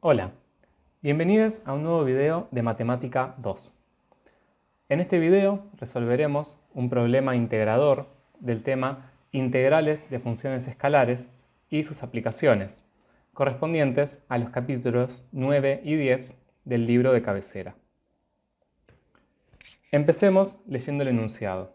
Hola, bienvenidos a un nuevo video de Matemática 2. En este video resolveremos un problema integrador del tema integrales de funciones escalares y sus aplicaciones, correspondientes a los capítulos 9 y 10 del libro de cabecera. Empecemos leyendo el enunciado.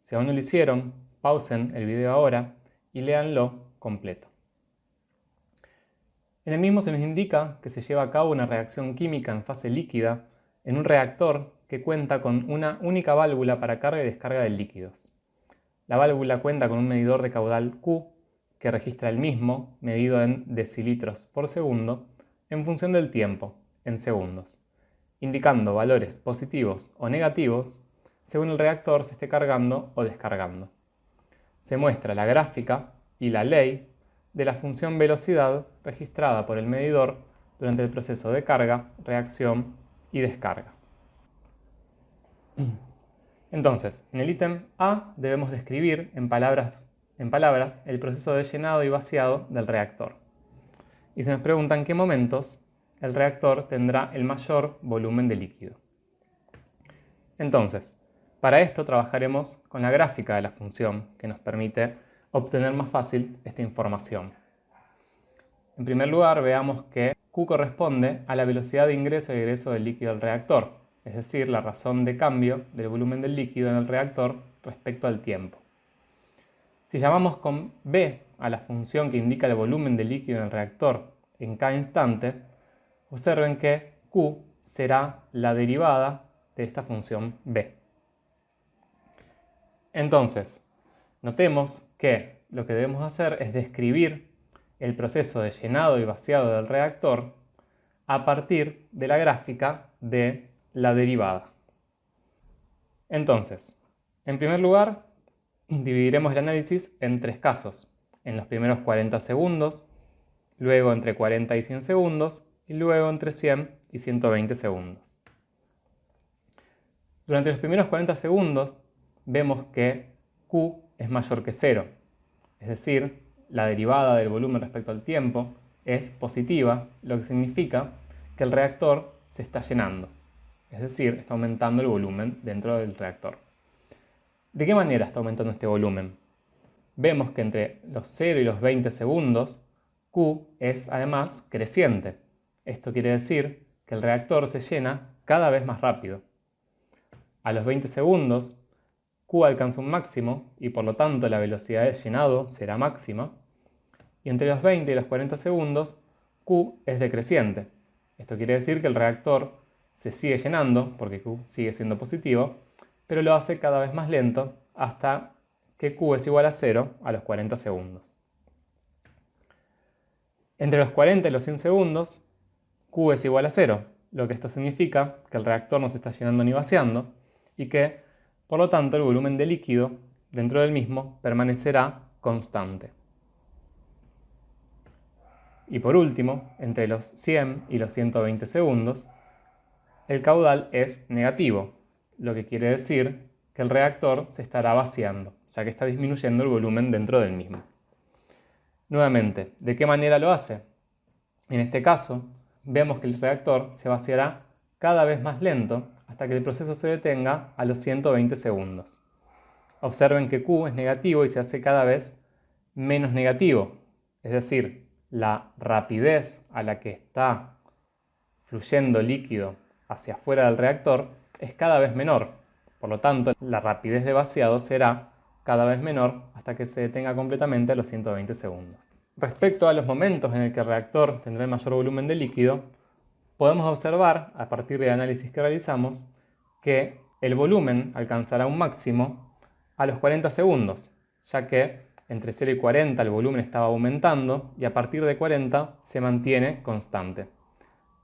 Si aún no lo hicieron, pausen el video ahora y léanlo completo. En el mismo se nos indica que se lleva a cabo una reacción química en fase líquida en un reactor que cuenta con una única válvula para carga y descarga de líquidos. La válvula cuenta con un medidor de caudal Q que registra el mismo, medido en decilitros por segundo, en función del tiempo, en segundos, indicando valores positivos o negativos según el reactor se esté cargando o descargando. Se muestra la gráfica y la ley de la función velocidad registrada por el medidor durante el proceso de carga, reacción y descarga. Entonces, en el ítem A debemos describir en palabras el proceso de llenado y vaciado del reactor. Y se nos pregunta en qué momentos el reactor tendrá el mayor volumen de líquido. Entonces, para esto trabajaremos con la gráfica de la función que nos permite obtener más fácil esta información. En primer lugar, veamos que Q corresponde a la velocidad de ingreso y egreso del líquido al reactor, es decir, la razón de cambio del volumen del líquido en el reactor respecto al tiempo. Si llamamos con B a la función que indica el volumen del líquido en el reactor en cada instante, observen que Q será la derivada de esta función B. Entonces, notemos que lo que debemos hacer es describir el proceso de llenado y vaciado del reactor a partir de la gráfica de la derivada. Entonces, en primer lugar, dividiremos el análisis en tres casos: en los primeros 40 segundos, luego entre 40 y 100 segundos y luego entre 100 y 120 segundos. Durante los primeros 40 segundos vemos que Q es mayor que 0, es decir, la derivada del volumen respecto al tiempo es positiva, lo que significa que el reactor se está llenando, es decir, está aumentando el volumen dentro del reactor. ¿De qué manera está aumentando este volumen? Vemos que entre los 0 y los 20 segundos Q es además creciente. Esto quiere decir que el reactor se llena cada vez más rápido. A los 20 segundos Q alcanza un máximo y por lo tanto la velocidad de llenado será máxima. Y entre los 20 y los 40 segundos Q es decreciente. Esto quiere decir que el reactor se sigue llenando porque Q sigue siendo positivo, pero lo hace cada vez más lento hasta que Q es igual a 0 a los 40 segundos. Entre los 40 y los 100 segundos Q es igual a 0, lo que esto significa que el reactor no se está llenando ni vaciando y que, por lo tanto, el volumen de líquido dentro del mismo permanecerá constante. Y por último, entre los 100 y los 120 segundos, el caudal es negativo, lo que quiere decir que el reactor se estará vaciando, ya que está disminuyendo el volumen dentro del mismo. Nuevamente, ¿de qué manera lo hace? En este caso, vemos que el reactor se vaciará cada vez más lento hasta que el proceso se detenga a los 120 segundos. Observen que Q es negativo y se hace cada vez menos negativo, es decir, la rapidez a la que está fluyendo líquido hacia afuera del reactor es cada vez menor. Por lo tanto, la rapidez de vaciado será cada vez menor hasta que se detenga completamente a los 120 segundos. Respecto a los momentos en el que el reactor tendrá el mayor volumen de líquido, podemos observar, a partir del análisis que realizamos, que el volumen alcanzará un máximo a los 40 segundos, ya que entre 0 y 40 el volumen estaba aumentando y a partir de 40 se mantiene constante.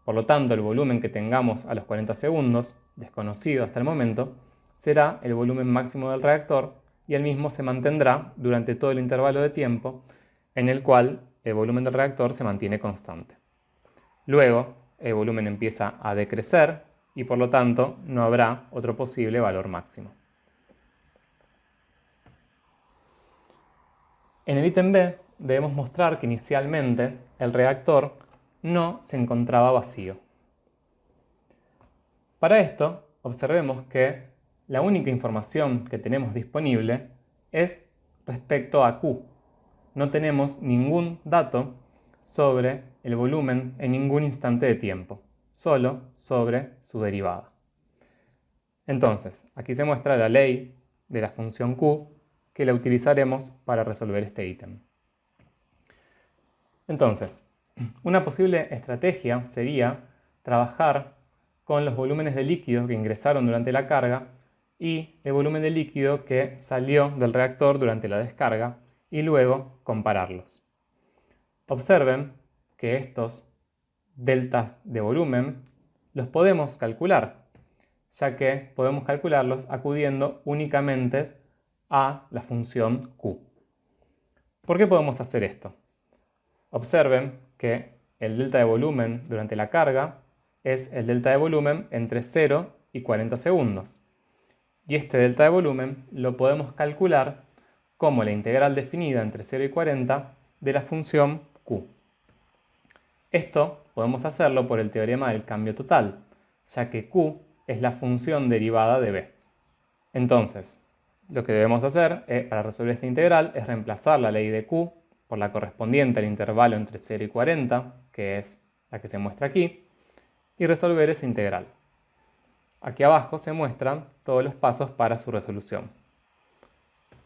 Por lo tanto, el volumen que tengamos a los 40 segundos, desconocido hasta el momento, será el volumen máximo del reactor y el mismo se mantendrá durante todo el intervalo de tiempo en el cual el volumen del reactor se mantiene constante. Luego, el volumen empieza a decrecer y por lo tanto no habrá otro posible valor máximo. En el ítem B debemos mostrar que inicialmente el reactor no se encontraba vacío. Para esto, observemos que la única información que tenemos disponible es respecto a Q. No tenemos ningún dato sobre el volumen en ningún instante de tiempo, solo sobre su derivada. Entonces, aquí se muestra la ley de la función Q que la utilizaremos para resolver este ítem. Entonces, una posible estrategia sería trabajar con los volúmenes de líquido que ingresaron durante la carga y el volumen de líquido que salió del reactor durante la descarga y luego compararlos. Observen que estos deltas de volumen los podemos calcular, ya que podemos calcularlos acudiendo únicamente a la función Q. ¿Por qué podemos hacer esto? Observen que el delta de volumen durante la carga es el delta de volumen entre 0 y 40 segundos. Y este delta de volumen lo podemos calcular como la integral definida entre 0 y 40 de la función Q. Esto podemos hacerlo por el teorema del cambio total, ya que Q es la función derivada de B. Entonces, lo que debemos hacer para resolver esta integral es reemplazar la ley de Q por la correspondiente al intervalo entre 0 y 40, que es la que se muestra aquí, y resolver esa integral. Aquí abajo se muestran todos los pasos para su resolución.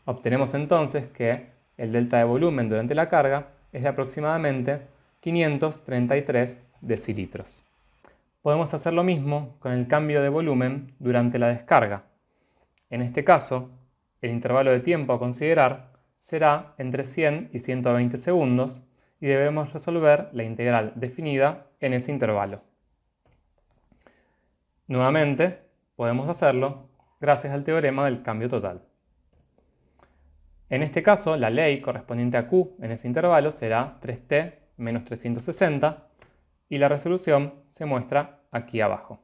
Obtenemos entonces que el delta de volumen durante la carga es de aproximadamente 533 decilitros. Podemos hacer lo mismo con el cambio de volumen durante la descarga. En este caso, el intervalo de tiempo a considerar será entre 100 y 120 segundos y debemos resolver la integral definida en ese intervalo. Nuevamente, podemos hacerlo gracias al teorema del cambio total. En este caso, la ley correspondiente a Q en ese intervalo será 3t menos 360 y la resolución se muestra aquí abajo.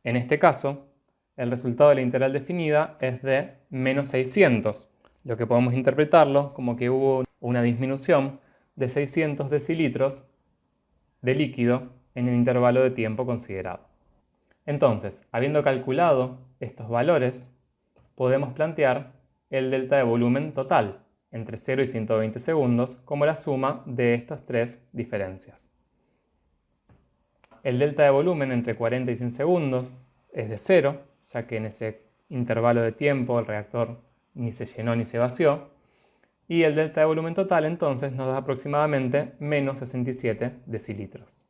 En este caso, el resultado de la integral definida es de menos 600, lo que podemos interpretarlo como que hubo una disminución de 600 decilitros de líquido en el intervalo de tiempo considerado. Entonces, habiendo calculado estos valores, podemos plantear el delta de volumen total entre 0 y 120 segundos como la suma de estas tres diferencias. El delta de volumen entre 40 y 100 segundos es de 0, ya que en ese intervalo de tiempo el reactor ni se llenó ni se vació, y el delta de volumen total entonces nos da aproximadamente menos 67 decilitros.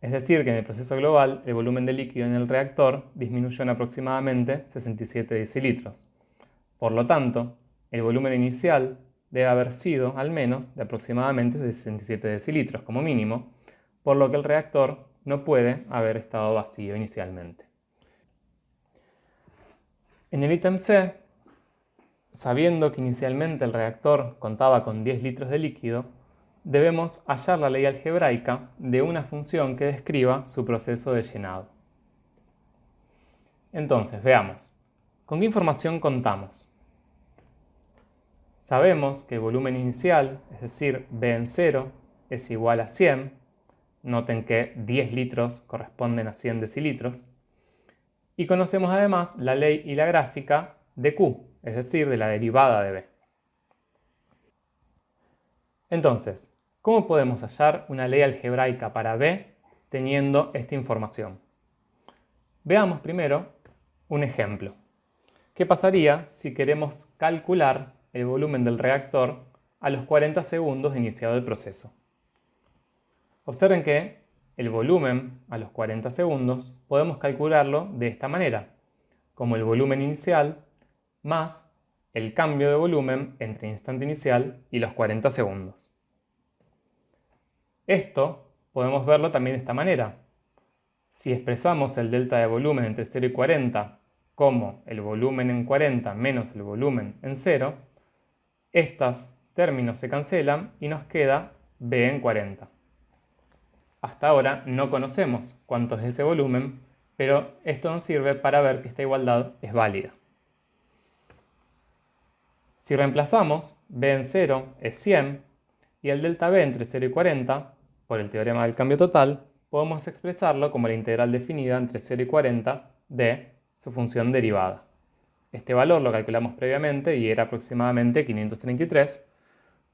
Es decir, que en el proceso global el volumen de líquido en el reactor disminuyó en aproximadamente 67 decilitros. Por lo tanto, el volumen inicial debe haber sido al menos de aproximadamente 67 decilitros como mínimo, por lo que el reactor no puede haber estado vacío inicialmente. En el ítem C, sabiendo que inicialmente el reactor contaba con 10 litros de líquido, debemos hallar la ley algebraica de una función que describa su proceso de llenado. Entonces, veamos. ¿Con qué información contamos? Sabemos que el volumen inicial, es decir, B en 0, es igual a 100. Noten que 10 litros corresponden a 100 decilitros. Y conocemos además la ley y la gráfica de Q, es decir, de la derivada de B. Entonces, ¿cómo podemos hallar una ley algebraica para B teniendo esta información? Veamos primero un ejemplo. ¿Qué pasaría si queremos calcular el volumen del reactor a los 40 segundos de iniciado el proceso? Observen que el volumen a los 40 segundos podemos calcularlo de esta manera, como el volumen inicial más el cambio de volumen entre el instante inicial y los 40 segundos. Esto podemos verlo también de esta manera. Si expresamos el delta de volumen entre 0 y 40 como el volumen en 40 menos el volumen en 0, estos términos se cancelan y nos queda B en 40. Hasta ahora no conocemos cuánto es ese volumen, pero esto nos sirve para ver que esta igualdad es válida. Si reemplazamos, B en 0 es 100 y el delta B entre 0 y 40 por el teorema del cambio total, podemos expresarlo como la integral definida entre 0 y 40 de su función derivada. Este valor lo calculamos previamente y era aproximadamente 533,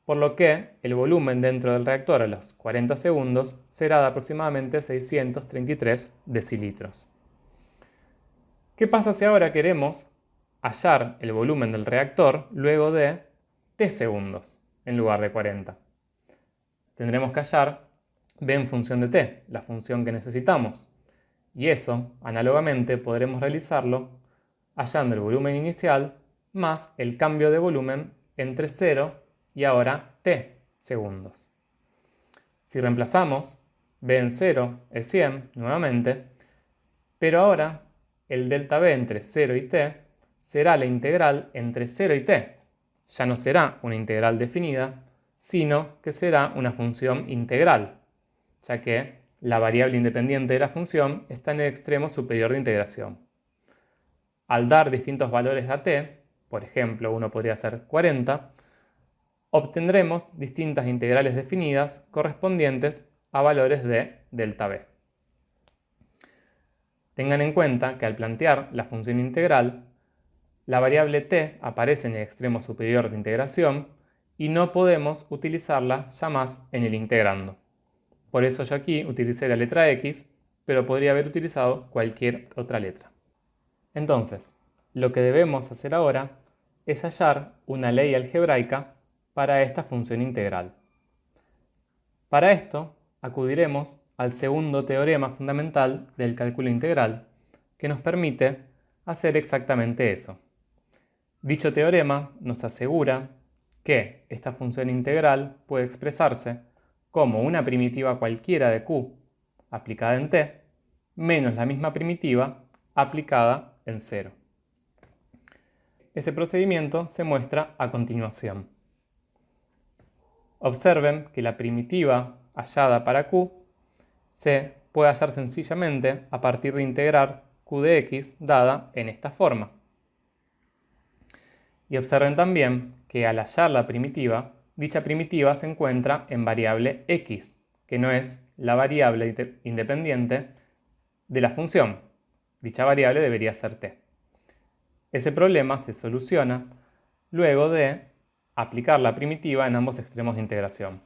por lo que el volumen dentro del reactor a los 40 segundos será de aproximadamente 633 decilitros. ¿Qué pasa si ahora queremos hallar el volumen del reactor luego de t segundos en lugar de 40? Tendremos que hallar b en función de t, la función que necesitamos. Y eso, análogamente, podremos realizarlo hallando el volumen inicial más el cambio de volumen entre 0 y ahora t segundos. Si reemplazamos, b en 0 es 100 nuevamente, pero ahora el delta b entre 0 y t será la integral entre 0 y t. Ya no será una integral definida, sino que será una función integral, ya que la variable independiente de la función está en el extremo superior de integración. Al dar distintos valores a t, por ejemplo, uno podría ser 40, obtendremos distintas integrales definidas correspondientes a valores de delta b. Tengan en cuenta que al plantear la función integral, la variable t aparece en el extremo superior de integración y no podemos utilizarla ya más en el integrando. Por eso yo aquí utilicé la letra x, pero podría haber utilizado cualquier otra letra. Entonces, lo que debemos hacer ahora es hallar una ley algebraica para esta función integral. Para esto, acudiremos al segundo teorema fundamental del cálculo integral, que nos permite hacer exactamente eso. Dicho teorema nos asegura que esta función integral puede expresarse como una primitiva cualquiera de q aplicada en t menos la misma primitiva aplicada en 0. Ese procedimiento se muestra a continuación. Observen que la primitiva hallada para q se puede hallar sencillamente a partir de integrar q de x dada en esta forma. Y observen también que al hallar la primitiva, dicha primitiva se encuentra en variable x, que no es la variable independiente de la función. Dicha variable debería ser t. Ese problema se soluciona luego de aplicar la primitiva en ambos extremos de integración.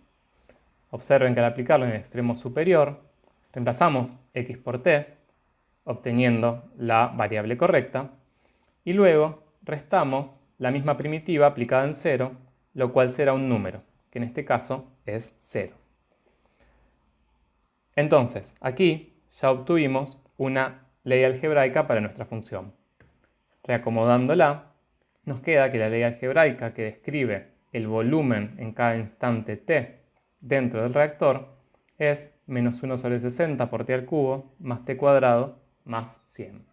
Observen que al aplicarlo en el extremo superior, reemplazamos x por t, obteniendo la variable correcta, y luego restamos la misma primitiva aplicada en 0, lo cual será un número, que en este caso es 0. Entonces, aquí ya obtuvimos una ley algebraica para nuestra función. Reacomodándola, nos queda que la ley algebraica que describe el volumen en cada instante t dentro del reactor es menos 1 sobre 60 por t al cubo más t cuadrado más 100.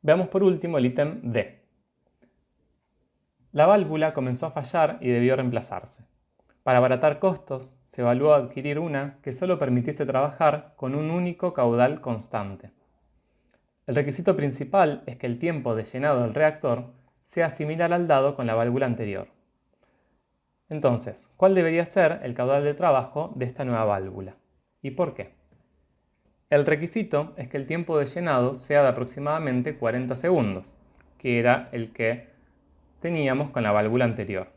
Veamos por último el ítem D. La válvula comenzó a fallar y debió reemplazarse. Para abaratar costos, se evaluó adquirir una que solo permitiese trabajar con un único caudal constante. El requisito principal es que el tiempo de llenado del reactor sea similar al dado con la válvula anterior. Entonces, ¿cuál debería ser el caudal de trabajo de esta nueva válvula? ¿Y por qué? El requisito es que el tiempo de llenado sea de aproximadamente 40 segundos, que era el que teníamos con la válvula anterior.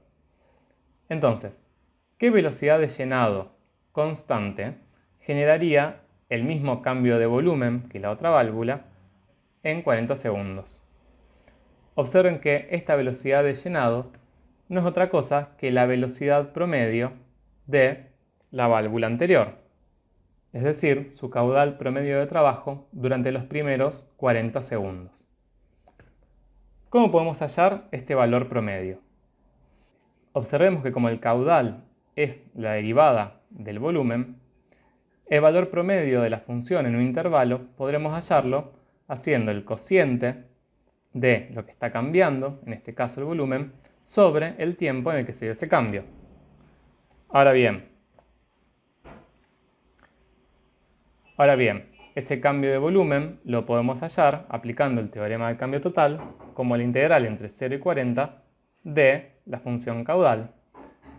Entonces, ¿qué velocidad de llenado constante generaría el mismo cambio de volumen que la otra válvula en 40 segundos? Observen que esta velocidad de llenado no es otra cosa que la velocidad promedio de la válvula anterior, es decir, su caudal promedio de trabajo durante los primeros 40 segundos. ¿Cómo podemos hallar este valor promedio? Observemos que como el caudal es la derivada del volumen, el valor promedio de la función en un intervalo podremos hallarlo haciendo el cociente de lo que está cambiando, en este caso el volumen, sobre el tiempo en el que se dio ese cambio. Ahora bien, ese cambio de volumen lo podemos hallar aplicando el teorema del cambio total como la integral entre 0 y 40 de la función caudal,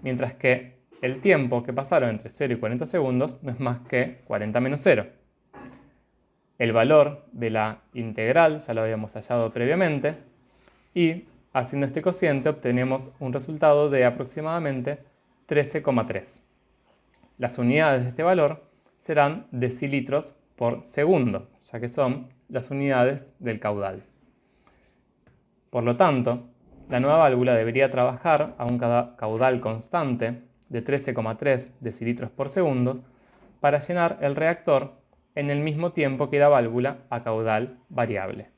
mientras que el tiempo que pasaron entre 0 y 40 segundos no es más que 40 menos 0. El valor de la integral ya lo habíamos hallado previamente y haciendo este cociente obtenemos un resultado de aproximadamente 13,3. Las unidades de este valor serán decilitros por segundo, ya que son las unidades del caudal. Por lo tanto, la nueva válvula debería trabajar a un caudal constante de 13,3 decilitros por segundo para llenar el reactor en el mismo tiempo que la válvula a caudal variable.